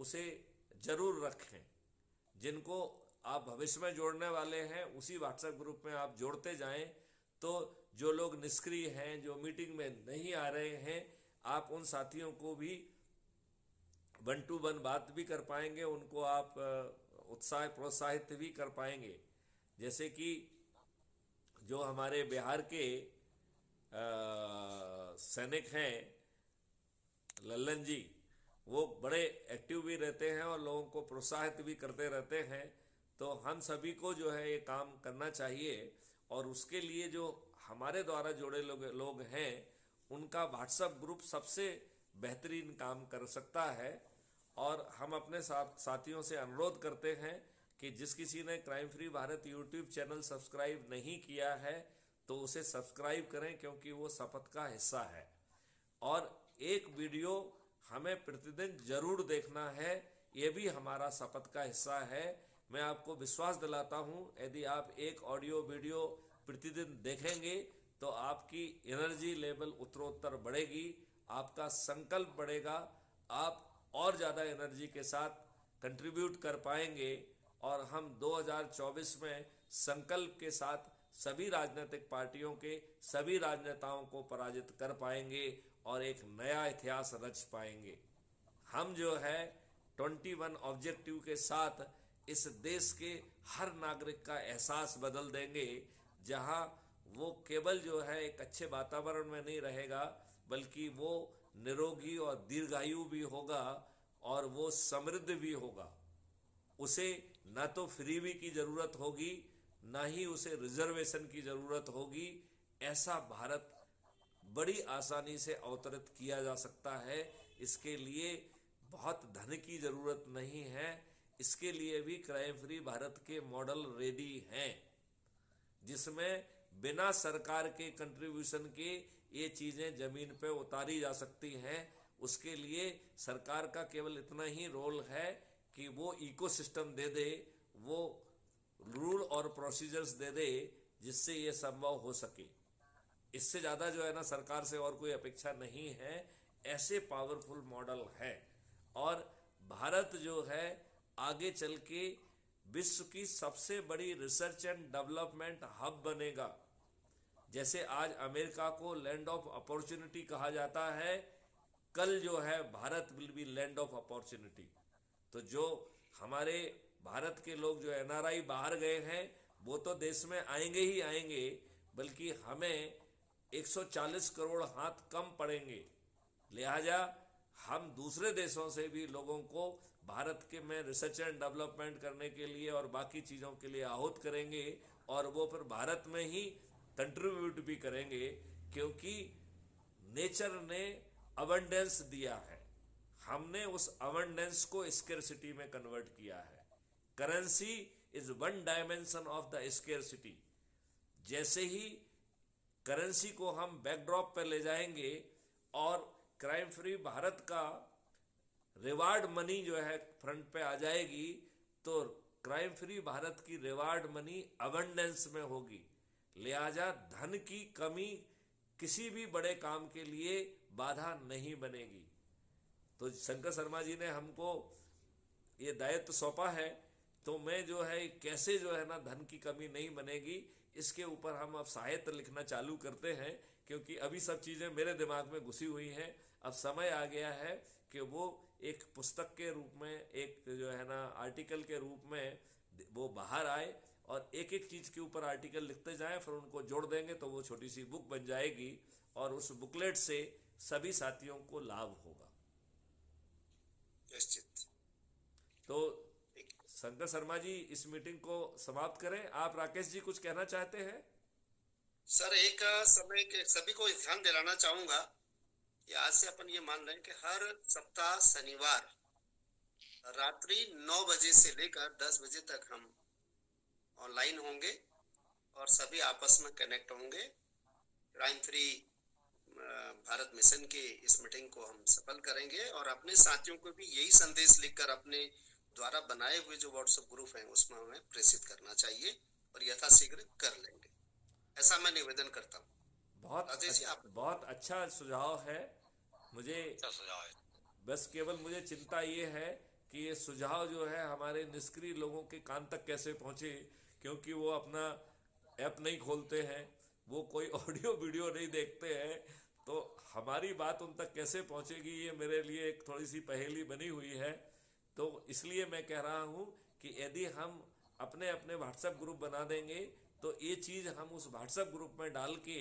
उसे जरूर रखें। जिनको आप भविष्य में जोड़ने वाले हैं उसी व्हाट्सएप ग्रुप में आप जोड़ते जाएं, तो जो लोग निष्क्रिय हैं, जो मीटिंग में नहीं आ रहे हैं, आप उन साथियों को भी 1-to-1 बात भी कर पाएंगे, उनको आप उत्साह प्रोत्साहित भी कर पाएंगे। जैसे कि जो हमारे बिहार के सैनिक हैं लल्लन जी, वो बड़े एक्टिव भी रहते हैं और लोगों को प्रोत्साहित भी करते रहते हैं। तो हम सभी को जो है ये काम करना चाहिए, और उसके लिए जो हमारे द्वारा जोड़े लोग हैं उनका व्हाट्सएप ग्रुप सबसे बेहतरीन काम कर सकता है। और हम अपने साथियों से अनुरोध करते हैं कि जिस किसी ने crime free Bharat YouTube channel subscribe नहीं किया है तो उसे सब्सक्राइब करें, क्योंकि वो शपथ का हिस्सा है। और एक वीडियो हमें प्रतिदिन जरूर देखना है, ये भी हमारा शपथ का हिस्सा है। मैं आपको विश्वास दिलाता हूँ, यदि आप एक ऑडियो वीडियो प्रतिदिन देखेंगे तो आपकी एनर्जी लेवल उत्तरोत्तर बढ़ेगी, आपका संकल्प बढ़ेगा, आप और ज़्यादा एनर्जी के साथ कंट्रीब्यूट कर पाएंगे, और हम 2024 में संकल्प के साथ सभी राजनीतिक पार्टियों के सभी राजनेताओं को पराजित कर पाएंगे और एक नया इतिहास रच पाएंगे। हम जो है 21 ऑब्जेक्टिव के साथ इस देश के हर नागरिक का एहसास बदल देंगे, जहां वो केवल जो है एक अच्छे वातावरण में नहीं रहेगा, बल्कि वो निरोगी और दीर्घायु भी होगा और वो समृद्ध भी होगा। उसे ना तो फ्रीबी की जरूरत होगी, ना ही उसे रिजर्वेशन की जरूरत होगी। ऐसा भारत बड़ी आसानी से अवतरित किया जा सकता है। इसके लिए बहुत धन की जरूरत नहीं है, इसके लिए भी क्राइम फ्री भारत के मॉडल रेडी हैं, जिसमें बिना सरकार के कंट्रीब्यूशन के ये चीजें जमीन पे उतारी जा सकती हैं। उसके लिए सरकार का केवल इतना ही रोल है कि वो इकोसिस्टम दे दे, वो रूल और प्रोसीजर्स दे दे, जिससे ये संभव हो सके। इससे ज़्यादा जो है ना सरकार से और कोई अपेक्षा नहीं है। ऐसे पावरफुल मॉडल है, और भारत जो है आगे चल के विश्व की सबसे बड़ी रिसर्च एंड डेवलपमेंट हब बनेगा। जैसे आज अमेरिका को लैंड ऑफ अपॉर्चुनिटी कहा जाता है, कल जो है Bharat will be land of opportunity. तो जो हमारे भारत के लोग जो एनआरआई बाहर गए हैं वो तो देश में आएंगे ही आएंगे, बल्कि हमें 140 करोड़ हाथ कम पड़ेंगे। लिहाजा हम दूसरे देशों से भी लोगों को भारत के में रिसर्च एंड डेवलपमेंट करने के लिए और बाकी चीज़ों के लिए आहूत करेंगे, और वो फिर भारत में ही कंट्रीब्यूट भी करेंगे, क्योंकि नेचर ने अबंडेंस दिया है, हमने उस अबंडेंस को स्केर्सिटी में कन्वर्ट किया है। Currency is one dimension of the scarcity. जैसे ही करेंसी को हम बैकड्रॉप पर ले जाएंगे और क्राइम फ्री भारत का रिवार्ड मनी जो है फ्रंट पे आ जाएगी, तो क्राइम फ्री भारत की रिवार्ड मनी अबंडेंस में होगी। लिहाजा धन की कमी किसी भी बड़े काम के लिए बाधा नहीं बनेगी। तो शंकर शर्मा जी ने हमको ये दायित्व सौंपा है, तो मैं जो है कैसे जो है ना धन की कमी नहीं बनेगी, इसके ऊपर हम अब साहित्य लिखना चालू करते हैं, क्योंकि अभी सब चीज़ें मेरे दिमाग में घुसी हुई हैं। अब समय आ गया है कि वो एक पुस्तक के रूप में, एक जो है ना आर्टिकल के रूप में वो बाहर आए, और एक एक चीज़ के ऊपर आर्टिकल लिखते जाएं, फिर उनको जोड़ देंगे तो वो छोटी सी बुक बन जाएगी, और उस बुकलेट से सभी साथियों को लाभ होगा। निश्चित। तो शंकर शर्मा जी इस मीटिंग को समाप्त करें। आप राकेश जी कुछ कहना चाहते हैं? सर, एक समय के सभी को ध्यान दिलाना चाहूंगा कि आज से अपन ये मान रहे हैं कि हर सप्ताह शनिवार रात्रि 9 बजे से लेकर 10 बजे तक हम ऑनलाइन होंगे और सभी आपस में कनेक्ट होंगे। क्राइम फ्री भारत मिशन के इस मीटिंग को हम सफल करेंगे, और अपने साथियों को भी यही संदेश लिखकर अपने द्वारा बनाए हुए जो व्हाट्सएप ग्रुप हैं उसमें हमें प्रेषित करना चाहिए, और यथाशीघ्र कर लेंगे, ऐसा मैं निवेदन करता हूँ। राजेश जी, आप बहुत अच्छा सुझाव है। मुझे क्या सुझाव है? बस केवल मुझे चिंता ये है कि ये सुझाव जो है हमारे निष्क्रिय लोगों के कान तक कैसे पहुंचे, क्योंकि वो अपना ऐप नहीं खोलते हैं, वो कोई ऑडियो वीडियो नहीं देखते हैं, तो हमारी बात उन तक कैसे पहुंचेगी, ये मेरे लिए एक थोड़ी सी पहेली बनी हुई है। तो इसलिए मैं कह रहा हूं कि यदि हम अपने अपने व्हाट्सएप ग्रुप बना देंगे तो ये चीज़ हम उस व्हाट्सएप ग्रुप में डाल के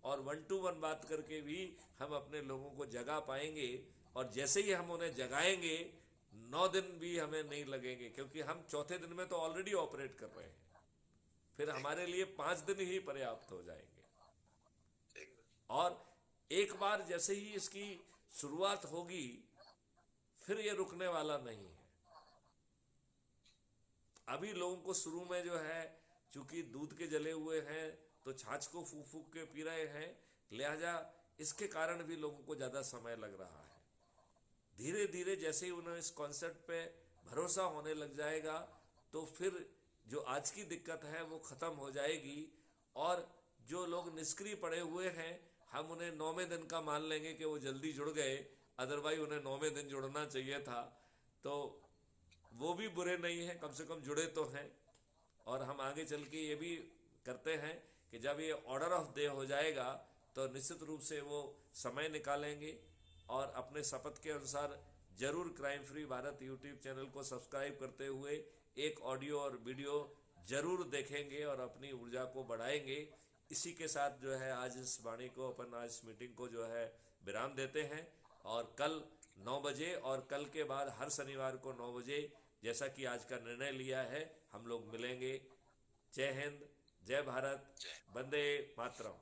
और 1-to-1 बात करके भी हम अपने लोगों को जगा पाएंगे। और जैसे ही हम उन्हें जगाएंगे 9 दिन भी हमें नहीं लगेंगे, क्योंकि हम चौथे दिन में तो ऑलरेडी ऑपरेट कर रहे हैं, फिर ठीक हमारे लिए 5 दिन ही पर्याप्त हो जाएंगे। ठीक और एक बार जैसे ही इसकी शुरुआत होगी फिर ये रुकने वाला नहीं है। अभी लोगों को शुरू में जो है, चूंकि दूध के जले हुए हैं तो छाछ को फूक फूक के पी रहे हैं, लिहाजा इसके कारण भी लोगों को ज्यादा समय लग रहा है। धीरे धीरे जैसे ही उन्हें इस कॉन्सेप्ट पे भरोसा होने लग जाएगा तो फिर जो आज की दिक्कत है वो खत्म हो जाएगी। और जो लोग निष्क्रिय पड़े हुए हैं हम उन्हें 9वें दिन का मान लेंगे कि वो जल्दी जुड़ गए, अदरवाइज उन्हें 9वें दिन जुड़ना चाहिए था। तो वो भी बुरे नहीं हैं, कम से कम जुड़े तो हैं। और हम आगे चल के ये भी करते हैं कि जब ये ऑर्डर ऑफ डे हो जाएगा तो निश्चित रूप से वो समय निकालेंगे और अपने शपथ के अनुसार जरूर crime free Bharat YouTube channel को सब्सक्राइब करते हुए एक ऑडियो और वीडियो जरूर देखेंगे और अपनी ऊर्जा को बढ़ाएंगे। इसी के साथ जो है आज इस वाणी को अपन आज इस मीटिंग को जो है विराम देते हैं। और कल 9 बजे और कल के बाद हर शनिवार को 9 बजे जैसा कि आज का निर्णय लिया है हम लोग मिलेंगे। जय हिंद, जय भारत, जय। वंदे मातरम।